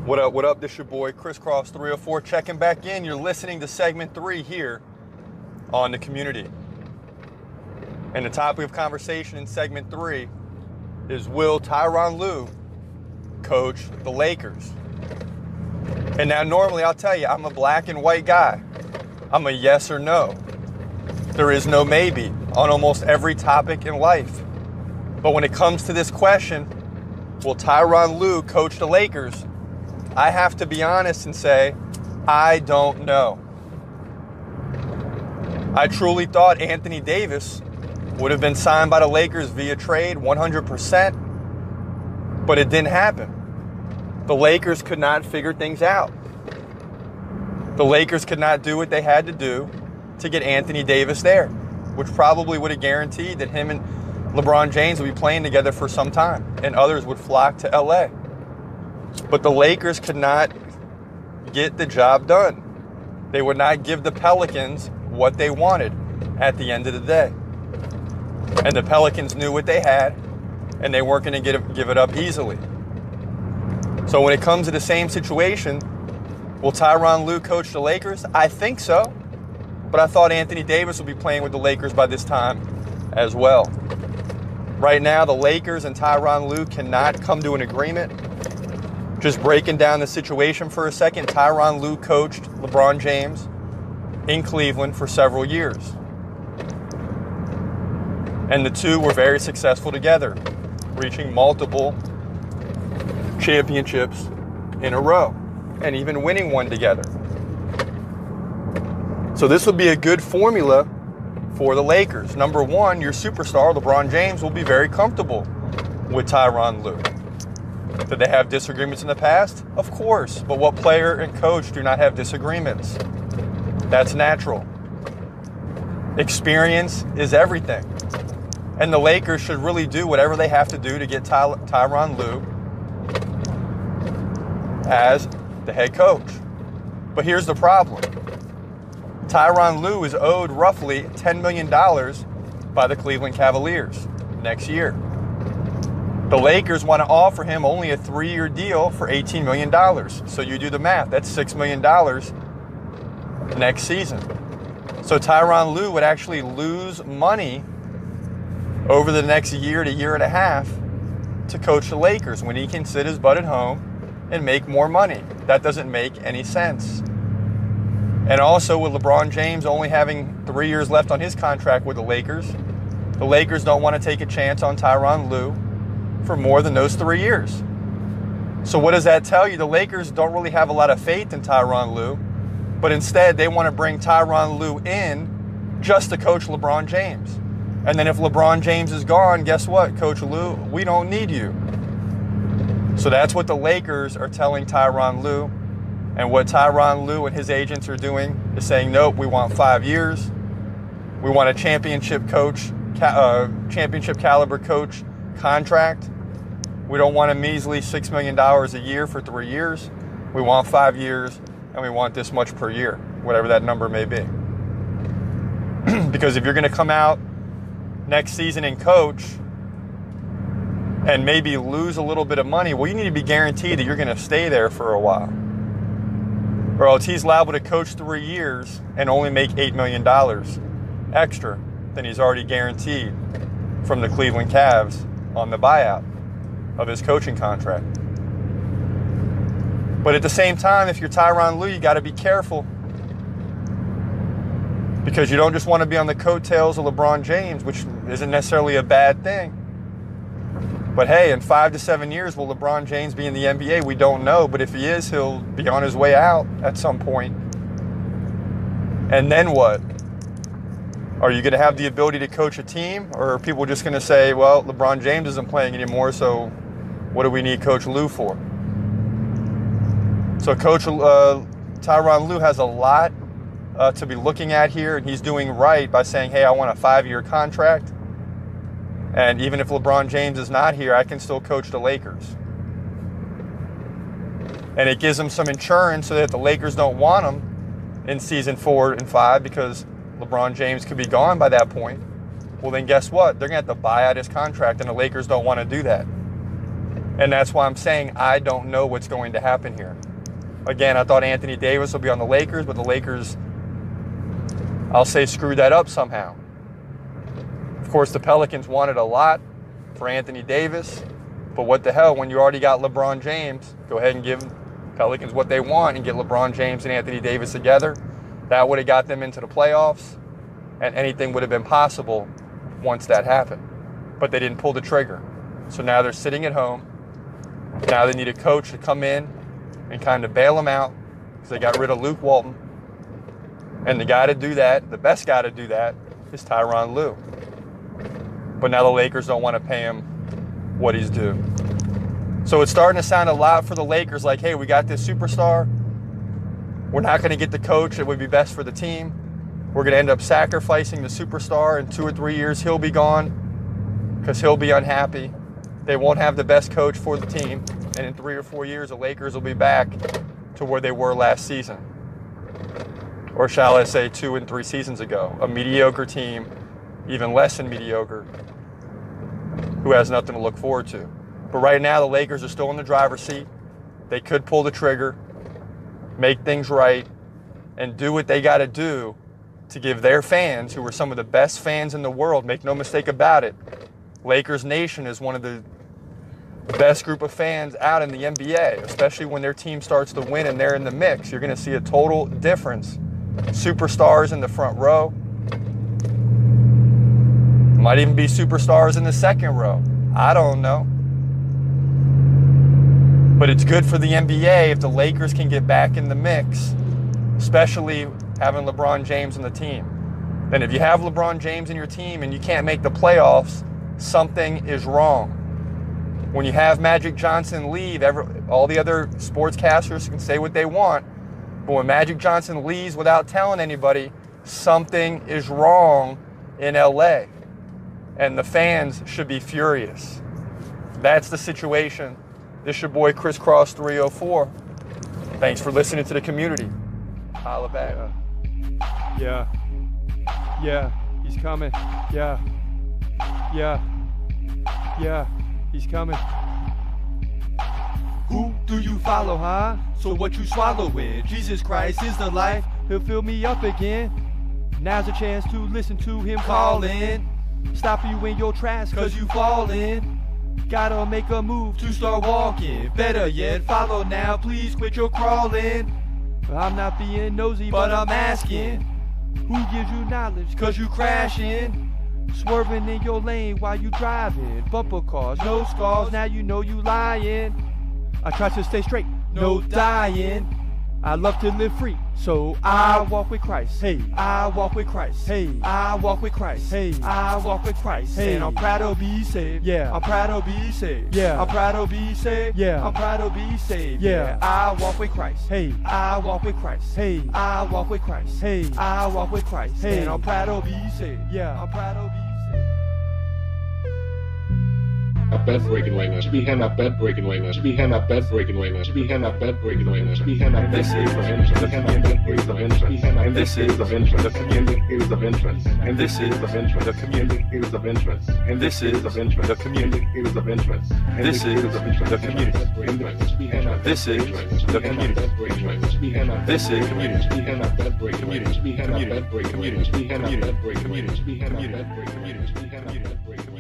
What up? This your boy, Crisscross 304, checking back in. You're listening to segment 3 here on The Community. And the topic of conversation in segment 3 is, will Tyronn Lue coach the Lakers? And now normally I'll tell you, I'm a black and white guy. I'm a yes or no. There is no maybe on almost every topic in life. But when it comes to this question, will Tyronn Lue coach the Lakers? I have to be honest and say, I don't know. I truly thought Anthony Davis would have been signed by the Lakers via trade 100%, but it didn't happen. The Lakers could not figure things out. The Lakers could not do what they had to do to get Anthony Davis there, which probably would have guaranteed that him and LeBron James would be playing together for some time, and others would flock to LA. But the Lakers could not get the job done. They would not give the Pelicans what they wanted at the end of the day. And the Pelicans knew what they had, and they weren't going to give it up easily. So when it comes to the same situation, will Tyronn Lue coach the Lakers? I think so. But I thought Anthony Davis would be playing with the Lakers by this time as well. Right now, the Lakers and Tyronn Lue cannot come to an agreement. Just breaking down the situation for a second, Tyronn Lue coached LeBron James in Cleveland for several years. And the two were very successful together, reaching multiple championships in a row and even winning one together. So this would be a good formula for the Lakers. Number one, your superstar, LeBron James, will be very comfortable with Tyronn Lue. Did they have disagreements in the past? Of course. But what player and coach do not have disagreements? That's natural. Experience is everything. And the Lakers should really do whatever they have to do to get Tyronn Lue as the head coach. But here's the problem. Tyronn Lue is owed roughly $10 million by the Cleveland Cavaliers next year. The Lakers want to offer him only a 3-year deal for $18 million. So you do the math. That's $6 million next season. So Tyronn Lue would actually lose money over the next year to year and a half to coach the Lakers when he can sit his butt at home and make more money. That doesn't make any sense. And also with LeBron James only having 3 years left on his contract with the Lakers don't want to take a chance on Tyronn Lue for more than those 3 years. So what does that tell you? The Lakers don't really have a lot of faith in Tyronn Lue, but instead they want to bring Tyronn Lue in just to coach LeBron James. And then if LeBron James is gone, guess what, Coach Lue? We don't need you. So that's what the Lakers are telling Tyronn Lue. And what Tyronn Lue and his agents are doing is saying, nope, we want 5 years. We want a championship caliber coach contract. We don't want a measly $6 million a year for 3 years. We want 5 years, and we want this much per year, whatever that number may be. Because if you're going to come out next season and coach and maybe lose a little bit of money, well, you need to be guaranteed that you're going to stay there for a while. Or else he's liable to coach 3 years and only make $8 million extra than he's already guaranteed from the Cleveland Cavs on the buyout of his coaching contract. But at the same time, if you're Tyronn Lue, you got to be careful, because you don't just want to be on the coattails of LeBron James, which isn't necessarily a bad thing. But hey, in 5 to 7 years, will LeBron James be in the NBA? We don't know, but if he is, he'll be on his way out at some point. And then what? Are you going to have the ability to coach a team, or are people just going to say, well, LeBron James isn't playing anymore, so what do we need Coach Lue for? So Tyronn Lue has a lot to be looking at here, and he's doing right by saying, hey, I want a 5-year contract, and even if LeBron James is not here, I can still coach the Lakers. And it gives him some insurance so that the Lakers don't want him in season 4 and 5, because LeBron James could be gone by that point. Well, then guess what? They're going to have to buy out his contract, and the Lakers don't want to do that. And that's why I'm saying I don't know what's going to happen here. Again, I thought Anthony Davis will be on the Lakers, but the Lakers, I'll say, screwed that up somehow. Of course, the Pelicans wanted a lot for Anthony Davis, but what the hell, when you already got LeBron James, go ahead and give Pelicans what they want and get LeBron James and Anthony Davis together. That would have got them into the playoffs, and anything would have been possible once that happened. But they didn't pull the trigger. So now they're sitting at home. Now they need a coach to come in and kind of bail them out because they got rid of Luke Walton. And the guy to do that, the best guy to do that, is Tyronn Lue. But now the Lakers don't want to pay him what he's due. So it's starting to sound a lot for the Lakers like, hey, we got this superstar. We're not going to get the coach that would be best for the team. We're going to end up sacrificing the superstar. In 2 or 3 years, he'll be gone because he'll be unhappy. They won't have the best coach for the team. And in 3 or 4 years, the Lakers will be back to where they were last season. Or shall I say 2 and 3 seasons ago. A mediocre team, even less than mediocre, who has nothing to look forward to. But right now, the Lakers are still in the driver's seat. They could pull the trigger, make things right, and do what they got to do to give their fans, who are some of the best fans in the world, make no mistake about it, Lakers Nation is one of the best group of fans out in the NBA, especially when their team starts to win and they're in the mix. You're going to see a total difference. Superstars in the front row. Might even be superstars in the second row. I don't know. But it's good for the NBA if the Lakers can get back in the mix, especially having LeBron James on the team. Then if you have LeBron James in your team and you can't make the playoffs, something is wrong. When you have Magic Johnson leave, all the other sportscasters can say what they want, but when Magic Johnson leaves without telling anybody, something is wrong in LA. And the fans should be furious. That's the situation. This is your boy Crisscross 304. Thanks for listening to the community. Holla back. Yeah, he's coming. Yeah, he's coming. Who do you follow, huh? So what you swallowing? Jesus Christ is the life. He'll fill me up again. Now's a chance to listen to him calling. Stop you in your tracks cause you falling. Gotta make a move to start walking. Better yet, follow now, please quit your crawling. I'm not being nosy, but I'm asking. Who gives you knowledge cause you crashing? Swerving in your lane while you driving. Bumper cars, no scars, now you know you lying. I try to stay straight, no dying. I love to live free, so I walk with Christ. Hey, I walk with Christ. Hey, I walk with Christ. Hey, I walk with Christ. Hey, and I'm proud to be saved. Yeah, I'm proud to be saved. Yeah, I'm proud to be saved. Yeah, I'm proud to be saved. Yeah, I walk with Christ. Hey, I walk with Christ. Hey, I walk with Christ. Hey, I walk with Christ. Hey, and I'm proud to be saved. Yeah, I'm proud to be saved. Bed breaking lateness, we hand up bed breaking lateness, we hand up bed breaking lateness, we hand up bed breaking lateness, we hand up this is of interest, we hand up bed breaks of interest, and this is of interest, the community is of interest, and this is of interest, the community is of interest, and this is of interest, the community is of interest, and this is of interest, the community, this is the community, this is community, we hand up bed breaking lateness, we hand up bed breaking lateness, we hand up bed breaking lateness, we hand up bed breaking lateness, we hand up bed breaking lateness, we hand up bed breaking